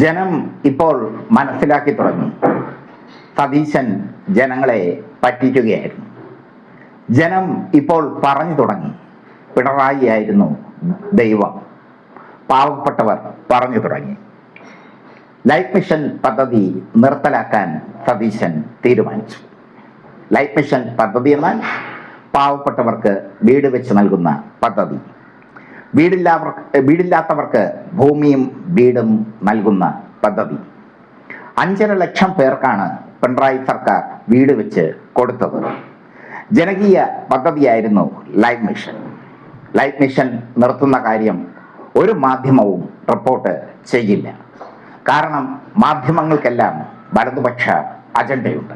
ജനം ഇപ്പോൾ മനസ്സിലാക്കി തുടങ്ങി. സതീശൻ ജനങ്ങളെ പറ്റിക്കുകയായിരുന്നു. ജനം ഇപ്പോൾ പറഞ്ഞു തുടങ്ങി, പിണറായി ആയിരുന്നു ദൈവം. പാവപ്പെട്ടവർ പറഞ്ഞു തുടങ്ങി. ലൈഫ് മിഷൻ പദ്ധതി നിർത്തലാക്കാൻ സതീശൻ തീരുമാനിച്ചു. ലൈഫ് മിഷൻ പദ്ധതി എന്നാൽ പാവപ്പെട്ടവർക്ക് വീട് വെച്ച് നൽകുന്ന പദ്ധതി. വീടില്ലാത്തവർക്ക് ഭൂമിയും വീടും നൽകുന്ന പദ്ധതി. 5.5 ലക്ഷം പേർക്കാണ് പിണറായി സർക്കാർ വീട് വെച്ച് കൊടുത്തത്. ജനകീയ പദ്ധതിയായിരുന്നു ലൈഫ് മിഷൻ. ലൈഫ് മിഷൻ നിർത്തുന്ന കാര്യം ഒരു മാധ്യമവും റിപ്പോർട്ട് ചെയ്യില്ല. കാരണം മാധ്യമങ്ങൾക്കെല്ലാം വലതുപക്ഷ അജണ്ടയുണ്ട്.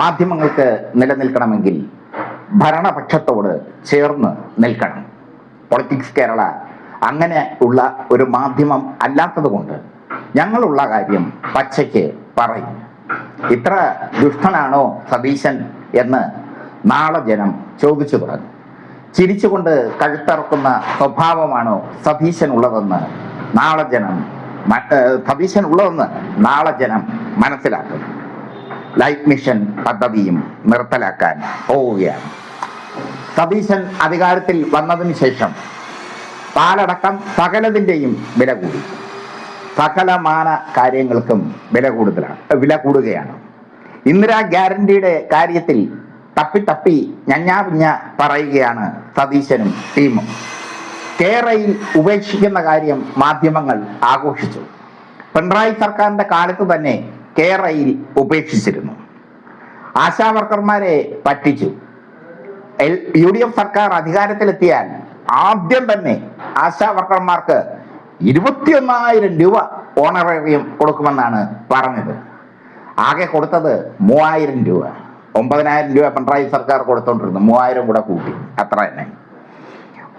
മാധ്യമങ്ങൾക്ക് നിലനിൽക്കണമെങ്കിൽ ഭരണപക്ഷത്തോട് ചേർന്ന് നിൽക്കണം. പൊളിറ്റിക്സ് കേരള അങ്ങനെ ഉള്ള ഒരു മാധ്യമം അല്ലാത്തത് കൊണ്ട് ഞങ്ങളുള്ള കാര്യം പച്ചയ്ക്ക് പറയും. ഇത്ര ദുഷ്ടനാണോ സതീശൻ എന്ന് നാളെ ജനം ചോദിച്ചു തുടങ്ങും. ചിരിച്ചുകൊണ്ട് കഴുത്തറക്കുന്ന സ്വഭാവമാണോ സതീശൻ ഉള്ളതെന്ന് നാളെ ജനം മനസ്സിലാക്കും. ലൈഫ് മിഷൻ പദ്ധതിയും നിർത്തലാക്കാൻ പോവുകയാണ്. സതീശൻ അധികാരത്തിൽ വന്നതിന് ശേഷം പാലടക്കം സകലതിൻ്റെയും വില കൂടി. സകലമാന കാര്യങ്ങൾക്കും വില കൂടുകയാണ്. ഇന്ദിരാ ഗ്യാരണ്ടിയുടെ കാര്യത്തിൽ തപ്പി ഞഞ്ഞാപിഞ്ഞ പറയുകയാണ് സതീശനും ടീമും. കേരയിൽ ഉപേക്ഷിക്കുന്ന കാര്യം മാധ്യമങ്ങൾ ആഘോഷിച്ചു. പിണറായി സർക്കാരിന്റെ കാലത്ത് തന്നെ കേരയിൽ ഉപേക്ഷിച്ചിരുന്നു. ആശാവർക്കർമാരെ പറ്റിച്ചു. UDF സർക്കാർ അധികാരത്തിലെത്തിയാൽ ആദ്യം തന്നെ ആശാവർക്കർമാർക്ക് 21,000 രൂപ ഓണറേറിയം കൊടുക്കുമെന്നാണ് പറഞ്ഞത്. ആകെ കൊടുത്തത് 3,000 രൂപ. 9,000 രൂപ പിണറായി സർക്കാർ കൊടുത്തോണ്ടിരുന്നു. 3,000 കൂടെ കൂട്ടി, അത്ര തന്നെ.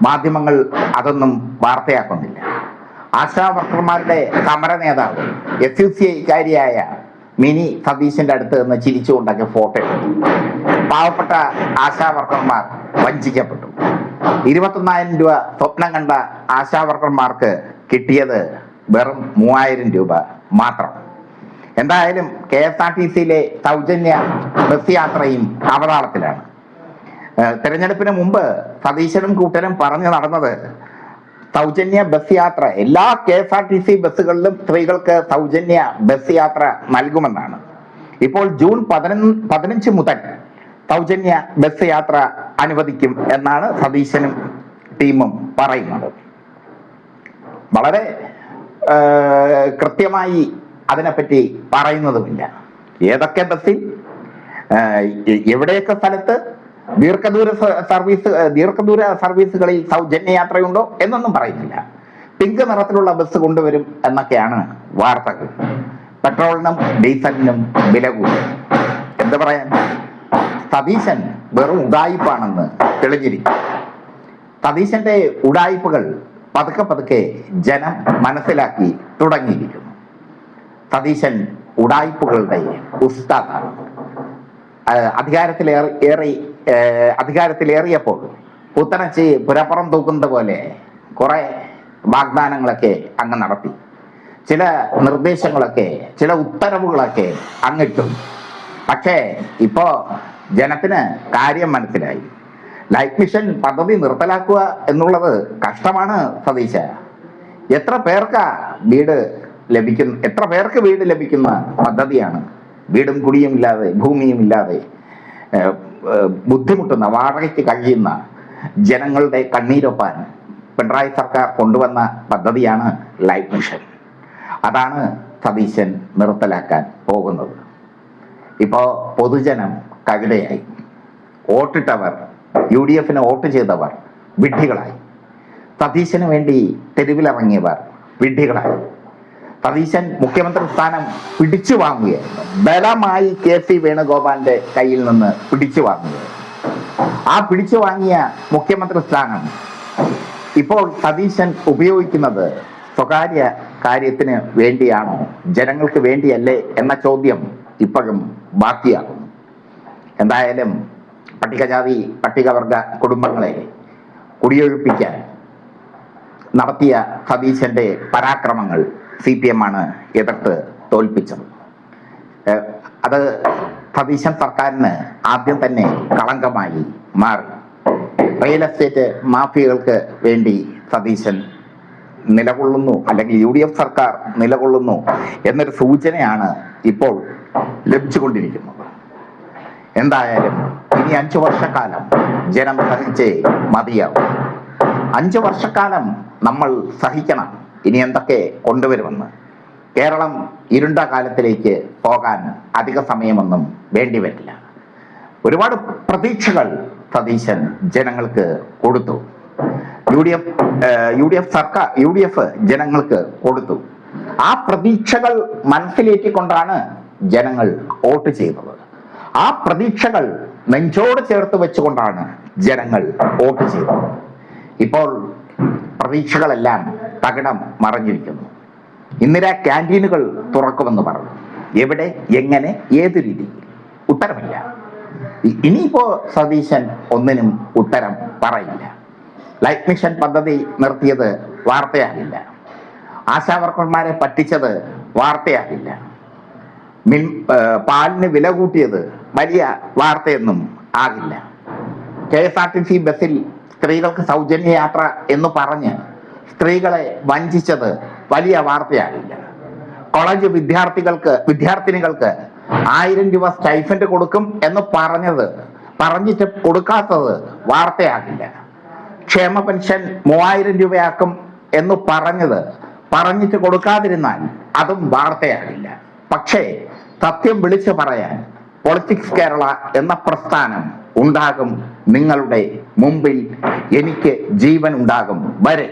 മാധ്യമങ്ങൾ അതൊന്നും വാർത്തയാക്കുന്നില്ല. ആശാവർക്കർമാരുടെ സമര നേതാവ് SUCI-കാരിയായ മിനി സതീശന്റെ അടുത്ത് നിന്ന് ചിരിച്ചുകൊണ്ടൊക്കെ ഫോട്ടോ എടുത്തു. പാവപ്പെട്ട ആശാവർക്കർമാർ വഞ്ചിക്കപ്പെട്ടു. 21,000 രൂപ സ്വപ്നം കണ്ട ആശാവർക്കർമാർക്ക് കിട്ടിയത് വെറും 3,000 രൂപ മാത്രം. എന്തായാലും KSRTC-യിലെ സൗജന്യ ബസ് യാത്രയും അവതാളത്തിലാണ്. തെരഞ്ഞെടുപ്പിന് മുമ്പ് സതീശനും കൂട്ടരും പറഞ്ഞു നടന്നത് സൗജന്യ ബസ് യാത്ര എല്ലാ KSRTC ബസ്സുകളിലും സ്ത്രീകൾക്ക് സൗജന്യ ബസ് യാത്ര നൽകുമെന്നാണ്. ഇപ്പോൾ ജൂൺ 15 മുതൽ സൗജന്യ ബസ് യാത്ര അനുവദിക്കും എന്നാണ് സതീശനും ടീമും പറയുന്നത്. വളരെ കൃത്യമായി അതിനെപ്പറ്റി പറയുന്നതുമില്ല. ഏതൊക്കെ ബസ്സിൽ, എവിടെയൊക്കെ സ്ഥലത്ത് ദീർഘദൂര സർവീസുകളിൽ സൗജന്യ യാത്രയുണ്ടോ എന്നൊന്നും പറയുന്നില്ല. പിങ്ക് നിറത്തിലുള്ള ബസ് കൊണ്ടുവരും എന്നൊക്കെയാണ് വാർത്തകൾ. പെട്രോളിനും ഡീസലിനും വില കൂടി. എന്താ പറയാൻ, സതീശൻ വെറും ഉഡായിപ്പാണെന്ന് തെളിഞ്ഞിരിക്കും. സതീശന്റെ ഉഡായിപ്പുകൾ പതുക്കെ ജനം മനസ്സിലാക്കി തുടങ്ങിയിരിക്കുന്നു. സതീശൻ ഉഡായിപ്പുകളുടെ ഉസ്താദാണ്. അധികാരത്തിലേറിയപ്പോൾ പുത്തനച്ചി പുരപ്പുറം തൂക്കുന്നത് പോലെ കുറെ വാഗ്ദാനങ്ങളൊക്കെ അങ്ങ് നടത്തി. ചില നിർദ്ദേശങ്ങളൊക്കെ, ചില ഉത്തരവുകളൊക്കെ അങ്ങിട്ടു. പക്ഷേ ഇപ്പോ ജനത്തിന് കാര്യം മനസ്സിലായി. ലൈഫ് മിഷൻ പദ്ധതി നിർത്തലാക്കുക എന്നുള്ളത് കഷ്ടമാണ് സതീശ. എത്ര പേർക്ക് വീട് ലഭിക്കുന്ന പദ്ധതിയാണ്? വീടും കുടിയും ഇല്ലാതെ, ഭൂമിയും ഇല്ലാതെ ബുദ്ധിമുട്ടുന്ന, വാടകയ്ക്ക് കഴിയുന്ന ജനങ്ങളുടെ കണ്ണീരൊപ്പാൻ പിണറായി സർക്കാർ കൊണ്ടുവന്ന പദ്ധതിയാണ് ലൈഫ് മിഷൻ. അതാണ് സതീശൻ നിർത്തലാക്കാൻ പോകുന്നത്. ഇപ്പോൾ പൊതുജനം കവിതയായി. വോട്ടിട്ടവർ, UDF-ന് വോട്ട് ചെയ്തവർ വിഡ്ഢികളായി. സതീശന് വേണ്ടി തെരുവിലിറങ്ങിയവർ വിഡ്ഢികളായി. സതീശൻ മുഖ്യമന്ത്രി സ്ഥാനം പിടിച്ചു വാങ്ങുകയായിരുന്നു. ബലമായി KC വേണുഗോപാലിന്റെ കയ്യിൽ നിന്ന് പിടിച്ചു വാങ്ങുകയായിരുന്നു. ആ പിടിച്ചു വാങ്ങിയ മുഖ്യമന്ത്രി സ്ഥാനം ഇപ്പോൾ സതീശൻ ഉപയോഗിക്കുന്നത് സ്വകാര്യ കാര്യത്തിന് വേണ്ടിയാണോ, ജനങ്ങൾക്ക് വേണ്ടിയല്ലേ എന്ന ചോദ്യം ഇപ്പോഴും ബാക്കിയാകുന്നു. എന്തായാലും പട്ടികജാതി പട്ടികവർഗ കുടുംബങ്ങളെ കുടിയൊഴിപ്പിക്കാൻ നടത്തിയ സതീശന്റെ പരാക്രമങ്ങൾ CPM ആണ് എതിർത്ത് തോൽപ്പിച്ചത്. അത് സതീശൻ സർക്കാരിന് ആദ്യം തന്നെ കളങ്കമായി മാറി. റിയൽ എസ്റ്റേറ്റ് മാഫിയകൾക്ക് വേണ്ടി സതീശൻ നിലകൊള്ളുന്നു, അല്ലെങ്കിൽ UDF സർക്കാർ നിലകൊള്ളുന്നു എന്നൊരു സൂചനയാണ് ഇപ്പോൾ ലഭിച്ചുകൊണ്ടിരിക്കുന്നത്. എന്തായാലും ഇനി 5 വർഷക്കാലം ജനം സഹിച്ചേ മതിയാവും. 5 വർഷക്കാലം നമ്മൾ സഹിക്കണം ഇനി എന്തൊക്കെ കൊണ്ടുവരുമെന്ന്. കേരളം ഇരുണ്ട കാലത്തിലേക്ക് പോകാൻ അധിക സമയമൊന്നും വേണ്ടിവരില്ല. ഒരുപാട് പ്രതീക്ഷകൾ സതീശൻ ജനങ്ങൾക്ക് കൊടുത്തു. UDF ജനങ്ങൾക്ക് കൊടുത്തു. ആ പ്രതീക്ഷകൾ മനസ്സിലേറ്റിക്കൊണ്ടാണ് ജനങ്ങൾ വോട്ട് ചെയ്തത്. ആ പ്രതീക്ഷകൾ നെഞ്ചോട് ചേർത്ത് വെച്ചുകൊണ്ടാണ് ജനങ്ങൾ വോട്ട് ചെയ്തത്. ഇപ്പോൾ പ്രതീക്ഷകളെല്ലാം തകിടം മറിഞ്ഞിരിക്കുന്നു. ഇന്ദിരാ ക്യാൻറ്റീനുകൾ തുറക്കുമെന്ന് പറഞ്ഞു. എവിടെ, എങ്ങനെ, ഏത് രീതിയിൽ? ഉത്തരമില്ല. ഇനിയിപ്പോ സതീശൻ ഒന്നിനും ഉത്തരം പറയില്ല. ലൈഫ് മിഷൻ പദ്ധതി നിർത്തിയത് വാർത്തയാകില്ല. ആശാവർക്കർമാരെ പറ്റിച്ചത് വാർത്തയാകില്ല. പാലിന് വില കൂട്ടിയത് വലിയ വാർത്തയൊന്നും ആകില്ല. KSRTC ബസ്സിൽ സ്ത്രീകൾക്ക് സൗജന്യ യാത്ര എന്ന് പറഞ്ഞ് സ്ത്രീകളെ വഞ്ചിച്ചത് വലിയ വാർത്തയാകില്ല. കോളേജ് വിദ്യാർത്ഥിനികൾക്ക് 1000 രൂപ സ്റ്റൈഫൻഡ് കൊടുക്കും എന്ന് പറഞ്ഞിട്ട് കൊടുക്കാത്തത് വാർത്തയാകില്ല. ക്ഷേമ പെൻഷൻ 3000 രൂപയാക്കും എന്ന് പറഞ്ഞിട്ട് കൊടുക്കാതിരുന്നാൽ അതും വാർത്തയാകില്ല. പക്ഷേ സത്യം വിളിച്ചു പറയാൻ പൊളിറ്റിക്സ് കേരള എന്ന പ്രസ്ഥാനം ഉണ്ടാകും നിങ്ങളുടെ മുമ്പിൽ. എനിക്ക് ജീവൻ ഉണ്ടാകും വരെ.